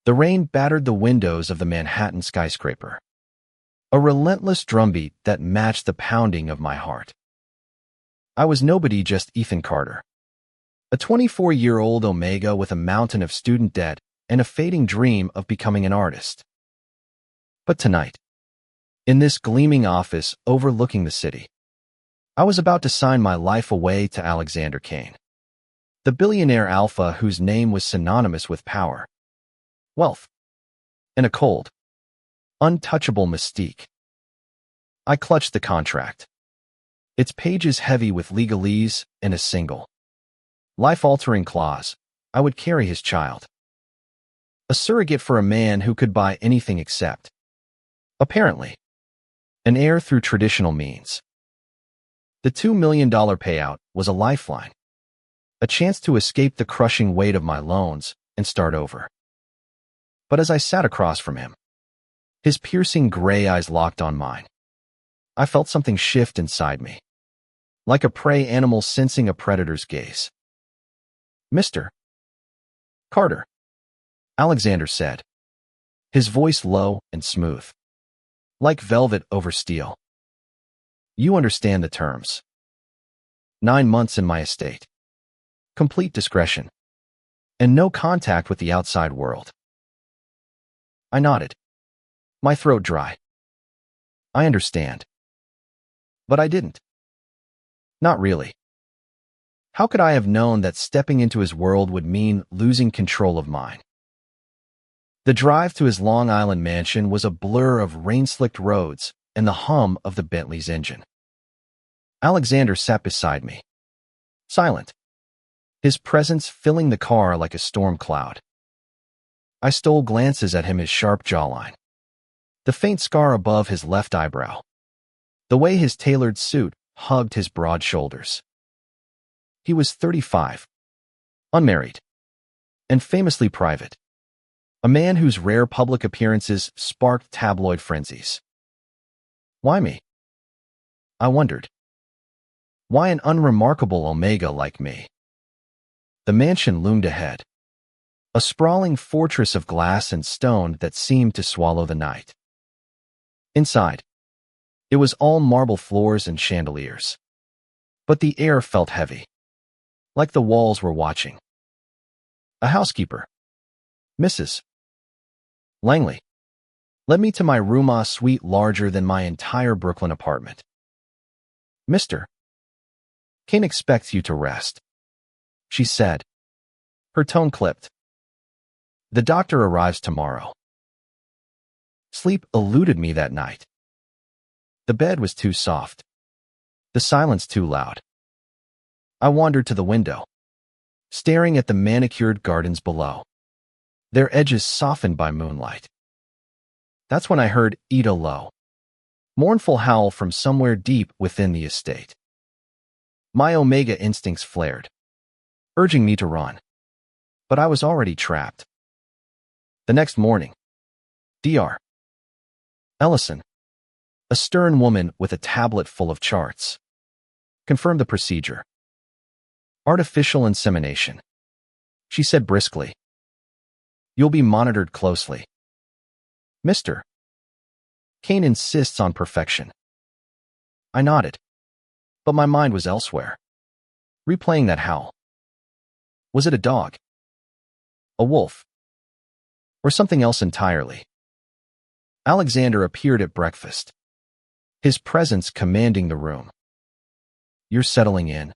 The rain battered the windows of the Manhattan skyscraper, a relentless drumbeat that matched the pounding of my heart. I was nobody, just Ethan Carter, a 24-year-old Omega with a mountain of student debt and a fading dream of becoming an artist. But tonight, in this gleaming office overlooking the city, I was about to sign my life away to Alexander Kane, the billionaire alpha whose name was synonymous with power, wealth, and a cold, untouchable mystique. I clutched the contract, its pages heavy with legalese and a single, life-altering clause: I would carry his child. A surrogate for a man who could buy anything except, apparently, an heir through traditional means. The $2 million payout was a lifeline, a chance to escape the crushing weight of my loans and start over. But as I sat across from him, his piercing gray eyes locked on mine, I felt something shift inside me, like a prey animal sensing a predator's gaze. "Mr. Carter," Alexander said, his voice low and smooth, like velvet over steel. "You understand the terms. 9 months in my estate, complete discretion, and no contact with the outside world." I nodded, my throat dry. I understand. But I didn't. Not really. How could I have known that stepping into his world would mean losing control of mine? The drive to his Long Island mansion was a blur of rain-slicked roads and the hum of the Bentley's engine. Alexander sat beside me, silent, his presence filling the car like a storm cloud. I stole glances at him, his sharp jawline, the faint scar above his left eyebrow, the way his tailored suit hugged his broad shoulders. He was 35, unmarried, and famously private, a man whose rare public appearances sparked tabloid frenzies. Why me? I wondered. Why an unremarkable Omega like me? The mansion loomed ahead, a sprawling fortress of glass and stone that seemed to swallow the night. Inside, it was all marble floors and chandeliers, but the air felt heavy, like the walls were watching. A housekeeper, Mrs. Langley, led me to my room, a suite larger than my entire Brooklyn apartment. "Mr. Kane expects you to rest," she said, her tone clipped. "The doctor arrives tomorrow." Sleep eluded me that night. The bed was too soft, the silence too loud. I wandered to the window, staring at the manicured gardens below, their edges softened by moonlight. That's when I heard Ida low, mournful howl from somewhere deep within the estate. My Omega instincts flared, urging me to run, but I was already trapped. The next morning, Dr. Ellison, a stern woman with a tablet full of charts, confirmed the procedure. "Artificial insemination," she said briskly. "You'll be monitored closely. Mr. Kane insists on perfection." I nodded, but my mind was elsewhere, replaying that howl. Was it a dog? A wolf? Or something else entirely? Alexander appeared at breakfast, his presence commanding the room. "You're settling in?"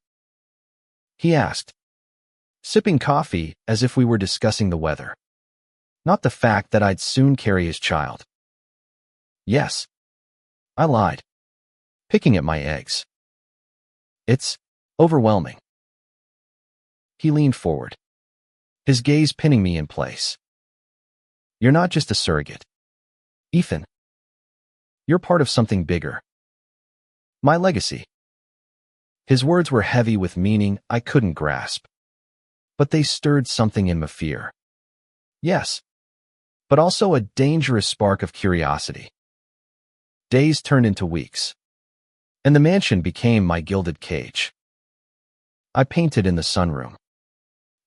he asked, sipping coffee as if we were discussing the weather, not the fact that I'd soon carry his child. "Yes," I lied, picking at my eggs. "It's overwhelming." He leaned forward, his gaze pinning me in place. "You're not just a surrogate, Ethan. You're part of something bigger. My legacy." His words were heavy with meaning I couldn't grasp, but they stirred something in me: fear. Yes, but also a dangerous spark of curiosity. Days turned into weeks, and the mansion became my gilded cage. I painted in the sunroom,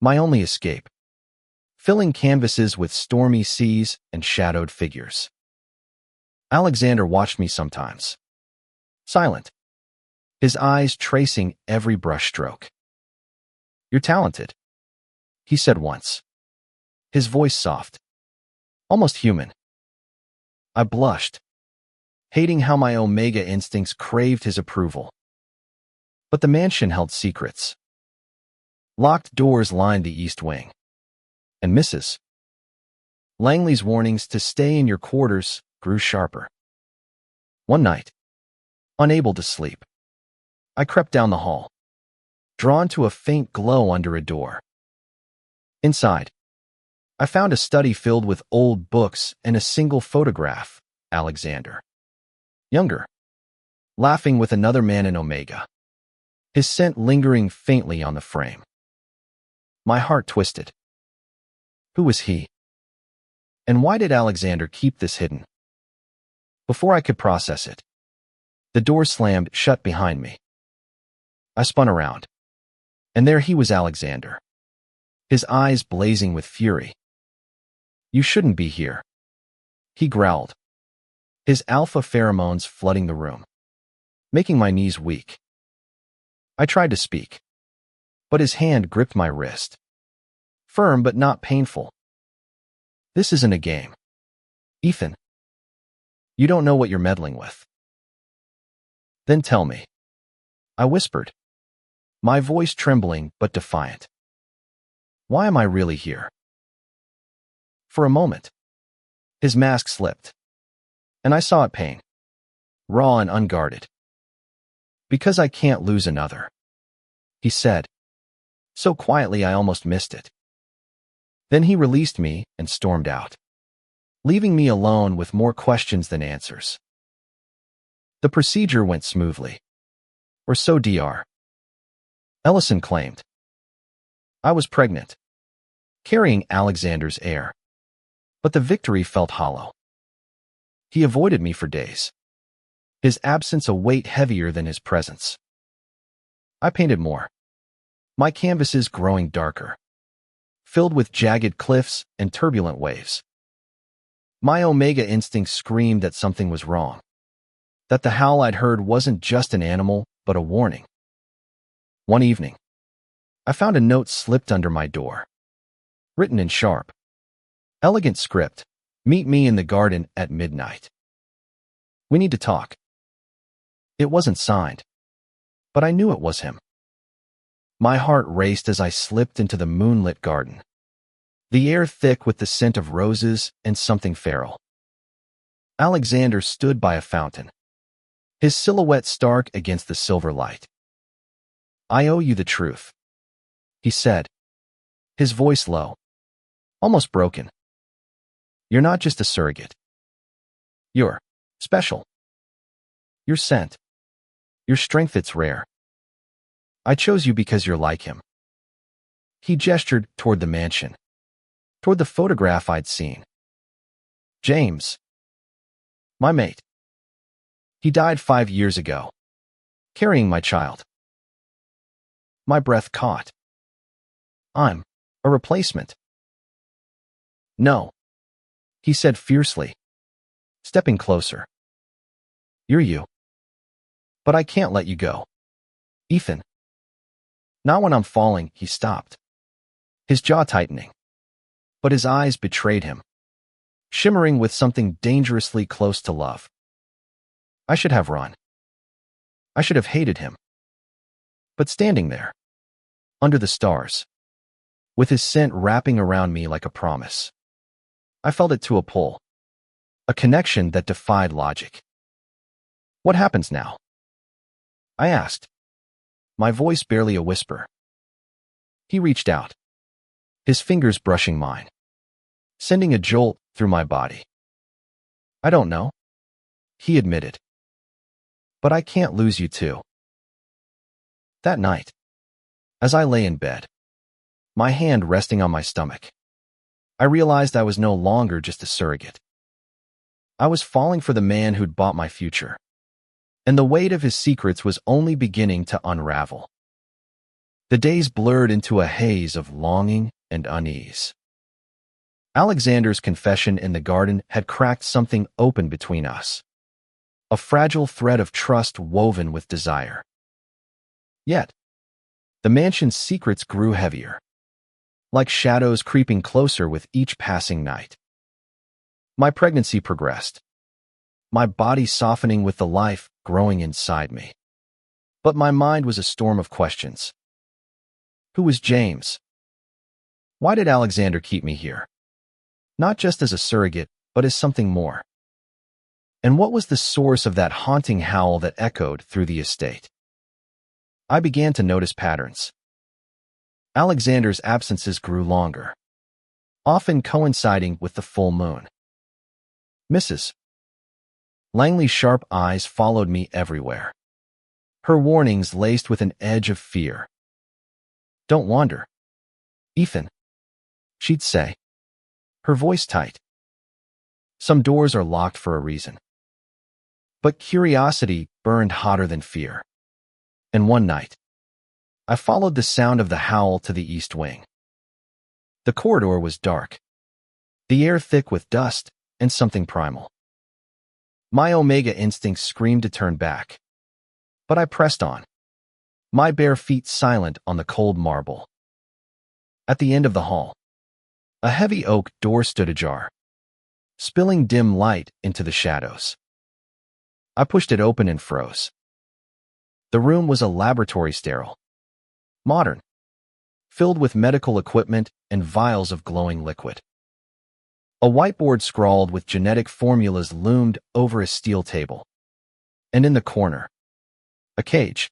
my only escape, filling canvases with stormy seas and shadowed figures. Alexander watched me sometimes, silent, his eyes tracing every brushstroke. "You're talented," he said once, his voice soft, almost human. I blushed, hating how my Omega instincts craved his approval. But the mansion held secrets. Locked doors lined the east wing. And Mrs. Langley's warnings to stay in your quarters grew sharper. One night, unable to sleep, I crept down the hall, drawn to a faint glow under a door. Inside, I found a study filled with old books and a single photograph, Alexander. Younger, laughing with another man in Omega, his scent lingering faintly on the frame. My heart twisted. Who was he? And why did Alexander keep this hidden? Before I could process it, the door slammed shut behind me. I spun around, and there he was, Alexander, his eyes blazing with fury. "You shouldn't be here," he growled, his alpha pheromones flooding the room, making my knees weak. I tried to speak, but his hand gripped my wrist, firm but not painful. "This isn't a game, Ethan. You don't know what you're meddling with." "Then tell me," I whispered, my voice trembling but defiant. "Why am I really here?" For a moment, his mask slipped, and I saw it pain, raw and unguarded. "Because I can't lose another," he said, so quietly I almost missed it. Then he released me and stormed out, leaving me alone with more questions than answers. The procedure went smoothly, or so Dr. Ellison claimed. I was pregnant, carrying Alexander's heir, but the victory felt hollow. He avoided me for days, his absence a weight heavier than his presence. I painted more, my canvases growing darker, filled with jagged cliffs and turbulent waves. My Omega instinct screamed that something was wrong, that the howl I'd heard wasn't just an animal, but a warning. One evening, I found a note slipped under my door, written in sharp, elegant script, "Meet me in the garden at midnight. We need to talk." It wasn't signed, but I knew it was him. My heart raced as I slipped into the moonlit garden, the air thick with the scent of roses and something feral. Alexander stood by a fountain, his silhouette stark against the silver light. "I owe you the truth," he said, his voice low, almost broken. "You're not just a surrogate. You're special. You're sent. Your strength, it's rare. I chose you because you're like him." He gestured toward the mansion, toward the photograph I'd seen. "James, my mate. He died 5 years ago, carrying my child." My breath caught. "I'm a replacement." "No," he said fiercely, stepping closer. "You're you. But I can't let you go, Ethan. Not when I'm falling." He stopped, his jaw tightening, but his eyes betrayed him, shimmering with something dangerously close to love. I should have run. I should have hated him. But standing there, under the stars, with his scent wrapping around me like a promise, I felt it to a pull, a connection that defied logic. "What happens now?" I asked, my voice barely a whisper. He reached out, his fingers brushing mine, sending a jolt through my body. "I don't know," he admitted. "But I can't lose you too." That night, as I lay in bed, my hand resting on my stomach, I realized I was no longer just a surrogate. I was falling for the man who'd bought my future, and the weight of his secrets was only beginning to unravel. The days blurred into a haze of longing and unease. Alexander's confession in the garden had cracked something open between us, a fragile thread of trust woven with desire. Yet, the mansion's secrets grew heavier, like shadows creeping closer with each passing night. My pregnancy progressed, my body softening with the life growing inside me. But my mind was a storm of questions. Who was James? Why did Alexander keep me here? Not just as a surrogate, but as something more. And what was the source of that haunting howl that echoed through the estate? I began to notice patterns. Alexander's absences grew longer, often coinciding with the full moon. Mrs. Langley's sharp eyes followed me everywhere, her warnings laced with an edge of fear. "Don't wander, Ethan," she'd say, her voice tight. "Some doors are locked for a reason." But curiosity burned hotter than fear. And one night, I followed the sound of the howl to the east wing. The corridor was dark, the air thick with dust and something primal. My Omega instinct screamed to turn back, but I pressed on, my bare feet silent on the cold marble. At the end of the hall, a heavy oak door stood ajar, spilling dim light into the shadows. I pushed it open and froze. The room was a laboratory sterile, modern, filled with medical equipment and vials of glowing liquid. A whiteboard scrawled with genetic formulas loomed over a steel table. And in the corner, a cage.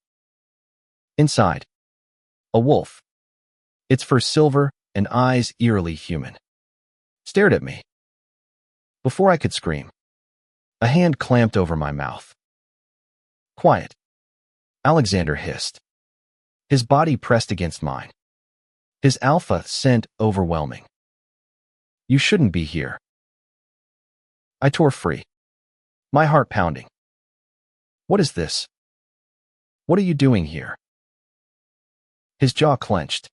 Inside, a wolf, its fur silver and eyes eerily human, stared at me. Before I could scream, a hand clamped over my mouth. "Quiet," Alexander hissed. His body pressed against mine, his alpha scent overwhelming. "You shouldn't be here." I tore free, my heart pounding. "What is this? What are you doing here?" His jaw clenched,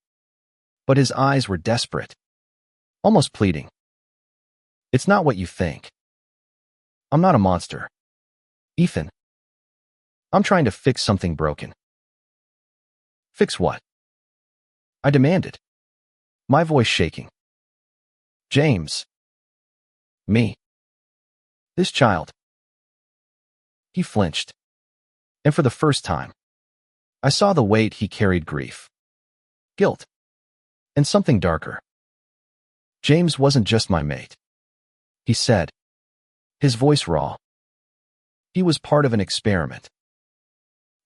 but his eyes were desperate, almost pleading. "It's not what you think. I'm not a monster, Ethan. I'm trying to fix something broken." "Fix what?" I demanded, my voice shaking. "James. Me. This child." He flinched, and for the first time, I saw the weight he carried: grief, guilt, and something darker. "James wasn't just my mate," he said, his voice raw. "He was part of an experiment.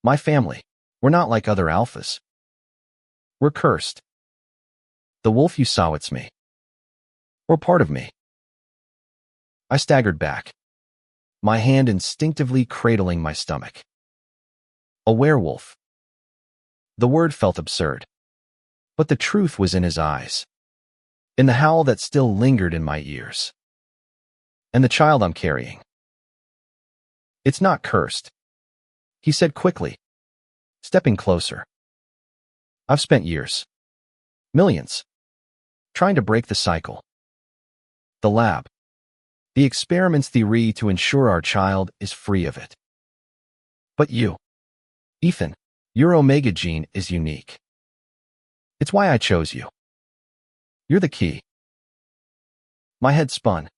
My family, we're not like other alphas. We're cursed. The wolf you saw, it's me. Or part of me." I staggered back, my hand instinctively cradling my stomach. A werewolf. The word felt absurd, but the truth was in his eyes, in the howl that still lingered in my ears. "And the child I'm carrying, it's not cursed," he said quickly, stepping closer. "I've spent years, millions, trying to break the cycle. The lab, the experiment's theory to ensure our child is free of it. But you, Ethan, your Omega gene is unique. It's why I chose you. You're the key." My head spun.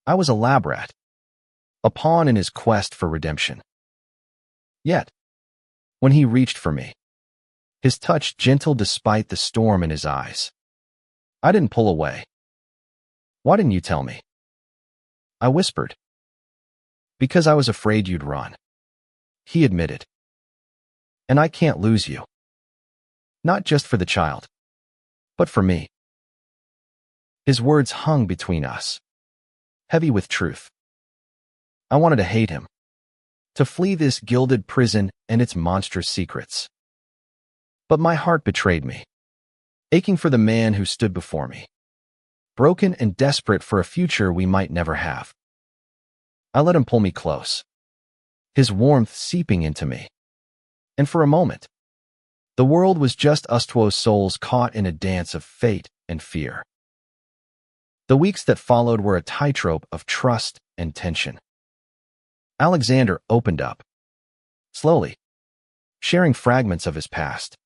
I was a lab rat, a pawn in his quest for redemption. Yet, when he reached for me, his touch gentle despite the storm in his eyes, I didn't pull away. "Why didn't you tell me?" I whispered. "Because I was afraid you'd run," he admitted. "And I can't lose you. Not just for the child, but for me." His words hung between us, heavy with truth. I wanted to hate him, to flee this gilded prison and its monstrous secrets. But my heart betrayed me, aching for the man who stood before me, broken and desperate for a future we might never have. I let him pull me close, his warmth seeping into me. And for a moment, the world was just us two souls caught in a dance of fate and fear. The weeks that followed were a tightrope of trust and tension. Alexander opened up, slowly, sharing fragments of his past.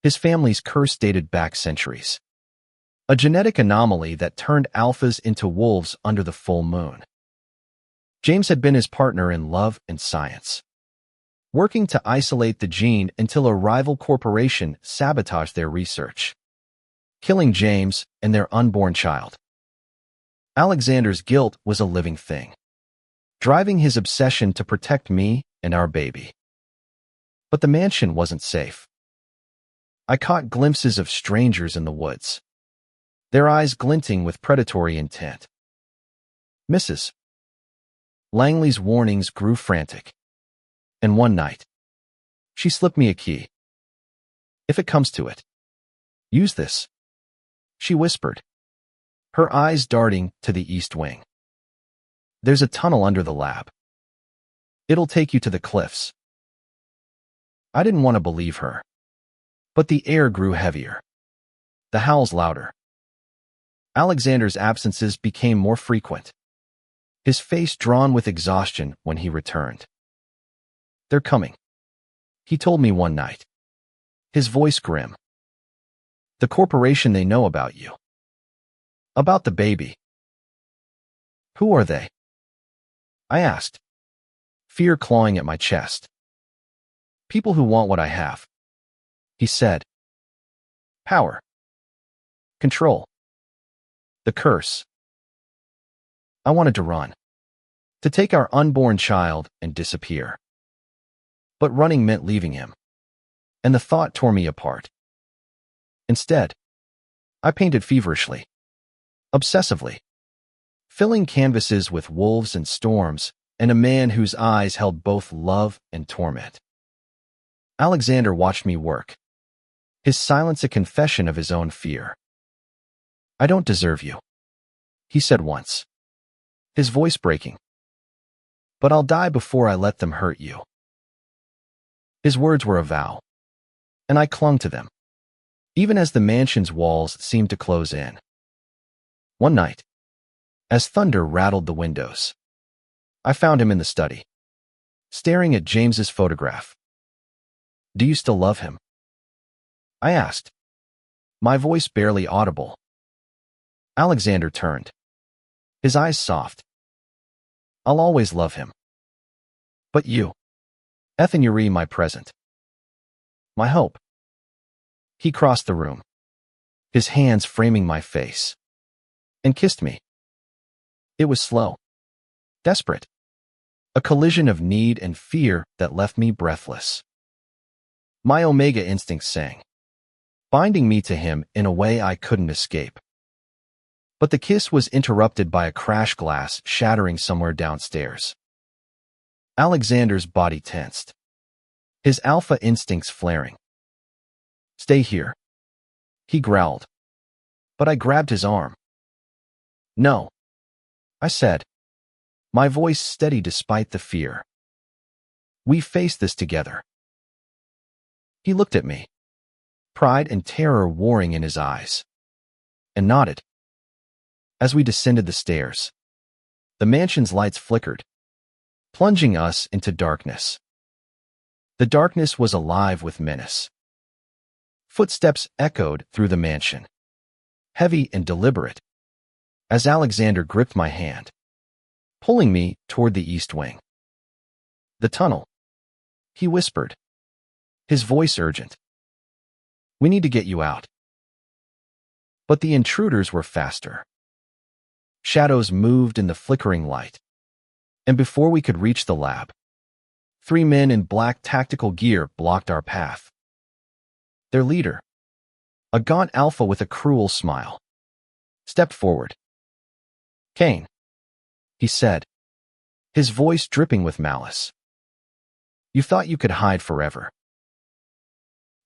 His family's curse dated back centuries. A genetic anomaly that turned alphas into wolves under the full moon. James had been his partner in love and science, working to isolate the gene until a rival corporation sabotaged their research, killing James and their unborn child. Alexander's guilt was a living thing, driving his obsession to protect me and our baby. But the mansion wasn't safe. I caught glimpses of strangers in the woods, their eyes glinting with predatory intent. Mrs. Langley's warnings grew frantic, and one night, she slipped me a key. "If it comes to it, use this," she whispered, her eyes darting to the east wing. "There's a tunnel under the lab. It'll take you to the cliffs." I didn't want to believe her, but the air grew heavier, the howls louder. Alexander's absences became more frequent, his face drawn with exhaustion when he returned. "They're coming," he told me one night, his voice grim. "The corporation, they know about you. About the baby." "Who are they?" I asked, fear clawing at my chest. "People who want what I have," he said. "Power. Control. The curse." I wanted to run, to take our unborn child and disappear. But running meant leaving him, and the thought tore me apart. Instead, I painted feverishly, obsessively, filling canvases with wolves and storms and a man whose eyes held both love and torment. Alexander watched me work, his silence a confession of his own fear. "I don't deserve you," he said once, his voice breaking. "But I'll die before I let them hurt you." His words were a vow, and I clung to them, even as the mansion's walls seemed to close in. One night, as thunder rattled the windows, I found him in the study, staring at James's photograph. "Do you still love him?" I asked, my voice barely audible. Alexander turned, his eyes soft. "I'll always love him. But you, Ethanyuri, my present, my hope." He crossed the room, his hands framing my face, and kissed me. It was slow, desperate, a collision of need and fear that left me breathless. My omega instincts sang, binding me to him in a way I couldn't escape. But the kiss was interrupted by a crash glass shattering somewhere downstairs. Alexander's body tensed, his alpha instincts flaring. "Stay here," he growled, but I grabbed his arm. "No," I said, my voice steady despite the fear. "We face this together." He looked at me, pride and terror warring in his eyes, and nodded. As we descended the stairs, the mansion's lights flickered, plunging us into darkness. The darkness was alive with menace. Footsteps echoed through the mansion, heavy and deliberate, as Alexander gripped my hand, pulling me toward the east wing. "The tunnel," he whispered, his voice urgent. "We need to get you out." But the intruders were faster. Shadows moved in the flickering light, and before we could reach the lab, 3 men in black tactical gear blocked our path. Their leader, a gaunt alpha with a cruel smile, stepped forward. "Kane," he said, his voice dripping with malice. "You thought you could hide forever."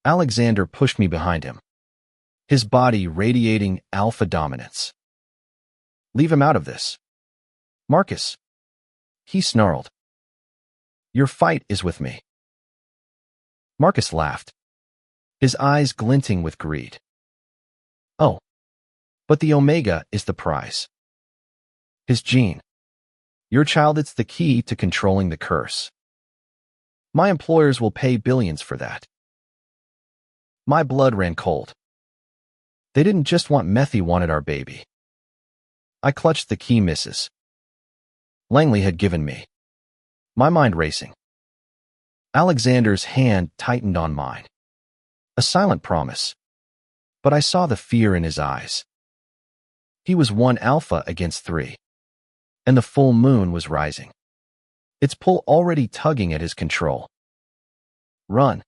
Alexander pushed me behind him, his body radiating alpha dominance. "Leave him out of this, Marcus," he snarled. "Your fight is with me." Marcus laughed, his eyes glinting with greed. "Oh, But the Omega is the prize. His gene. Your child, it's the key to controlling the curse. My employers will pay billions for that. My blood ran cold. They didn't just want Methy, wanted our baby. I clutched the key Mrs. Langley had given me, my mind racing. Alexander's hand tightened on mine. A silent promise. But I saw the fear in his eyes. He was 1 alpha against 3. And the full moon was rising. Its pull already tugging at his control. Run,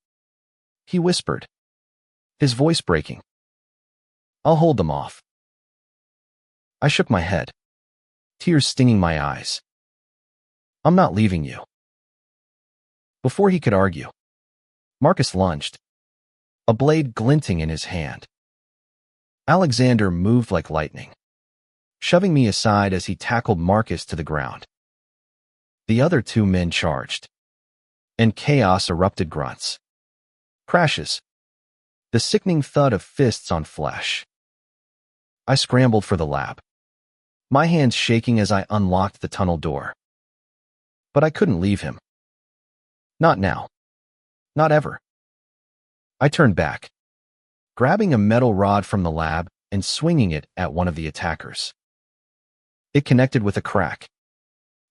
he whispered, his voice breaking. I'll hold them off. I shook my head, tears stinging my eyes. I'm not leaving you. Before he could argue, Marcus lunged, a blade glinting in his hand. Alexander moved like lightning, shoving me aside as he tackled Marcus to the ground. The other 2 men charged, and chaos erupted. Grunts, crashes, the sickening thud of fists on flesh. I scrambled for the lab, my hands shaking as I unlocked the tunnel door. But I couldn't leave him. Not now. Not ever. I turned back, grabbing a metal rod from the lab and swinging it at one of the attackers. It connected with a crack,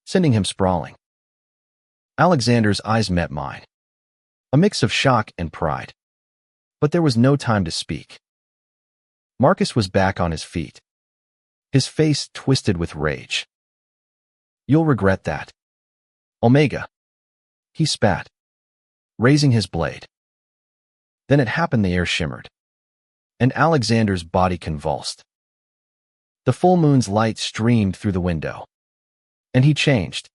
sending him sprawling. Alexander's eyes met mine, a mix of shock and pride. But there was no time to speak. Marcus was back on his feet, his face twisted with rage. You'll regret that, Omega, he spat, raising his blade. Then it happened. The air shimmered, and Alexander's body convulsed. The full moon's light streamed through the window, and he changed,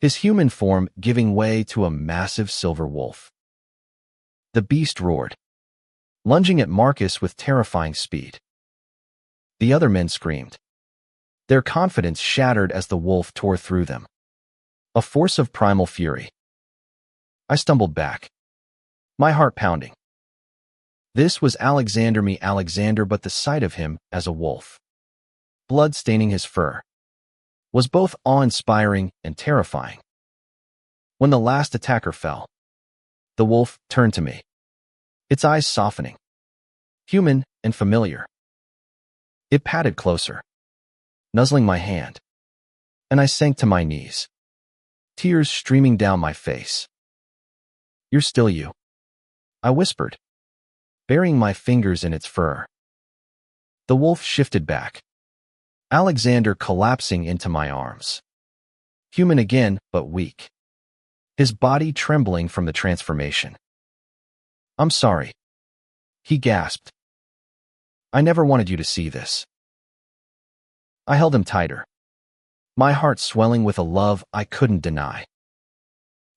his human form giving way to a massive silver wolf. The beast roared, lunging at Marcus with terrifying speed. The other men screamed, their confidence shattered as the wolf tore through them, a force of primal fury. I stumbled back, my heart pounding. This was Alexander, but the sight of him as a wolf, blood staining his fur, was both awe-inspiring and terrifying. When the last attacker fell, the wolf turned to me, its eyes softening, human and familiar. It patted closer, nuzzling my hand, and I sank to my knees, tears streaming down my face. You're still you, I whispered, burying my fingers in its fur. The wolf shifted back, Alexander collapsing into my arms. Human again, but weak, his body trembling from the transformation. I'm sorry, he gasped. I never wanted you to see this. I held him tighter, my heart swelling with a love I couldn't deny.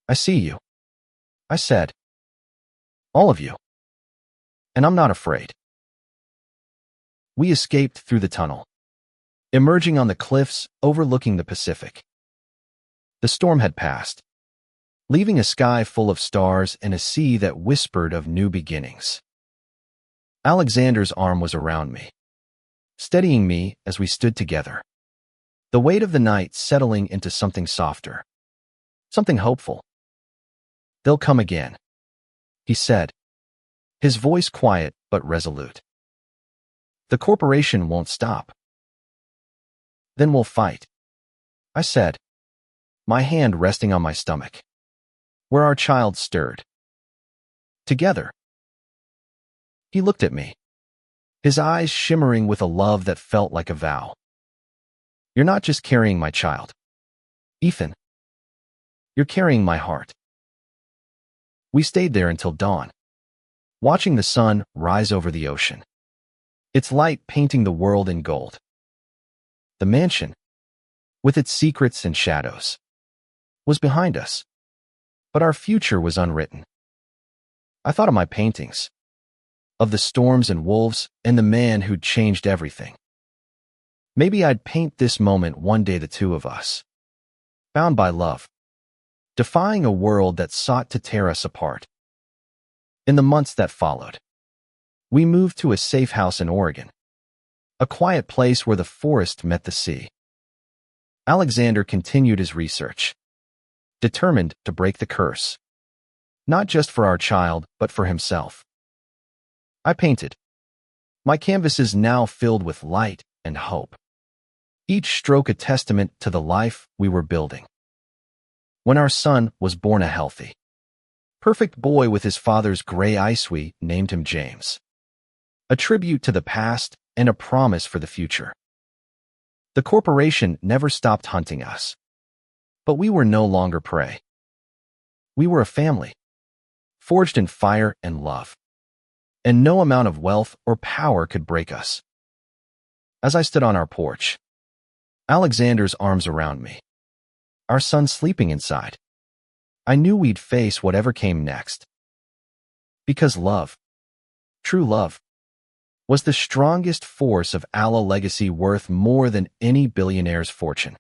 I see you, I said. All of you. And I'm not afraid. We escaped through the tunnel, emerging on the cliffs overlooking the Pacific. The storm had passed, leaving a sky full of stars and a sea that whispered of new beginnings. Alexander's arm was around me, steadying me as we stood together, the weight of the night settling into something softer, something hopeful. They'll come again, he said, his voice quiet but resolute. The corporation won't stop. Then we'll fight, I said, my hand resting on my stomach, where our child stirred. Together. He looked at me, his eyes shimmering with a love that felt like a vow. You're not just carrying my child, Ethan. You're carrying my heart. We stayed there until dawn, watching the sun rise over the ocean, its light painting the world in gold. The mansion, with its secrets and shadows, was behind us, but our future was unwritten. I thought of my paintings, of the storms and wolves and the man who'd changed everything. Maybe I'd paint this moment one day, the two of us, bound by love, defying a world that sought to tear us apart. In the months that followed, we moved to a safe house in Oregon, a quiet place where the forest met the sea. Alexander continued his research, determined to break the curse, not just for our child, but for himself. I painted, my canvases now filled with light and hope, each stroke a testament to the life we were building. When our son was born a healthy, perfect boy with his father's gray eyes, we named him James, a tribute to the past and a promise for the future. The corporation never stopped hunting us, but we were no longer prey. We were a family, forged in fire and love, and no amount of wealth or power could break us. As I stood on our porch, Alexander's arms around me, our son sleeping inside, I knew we'd face whatever came next. Because love, true love, was the strongest force of our legacy, worth more than any billionaire's fortune.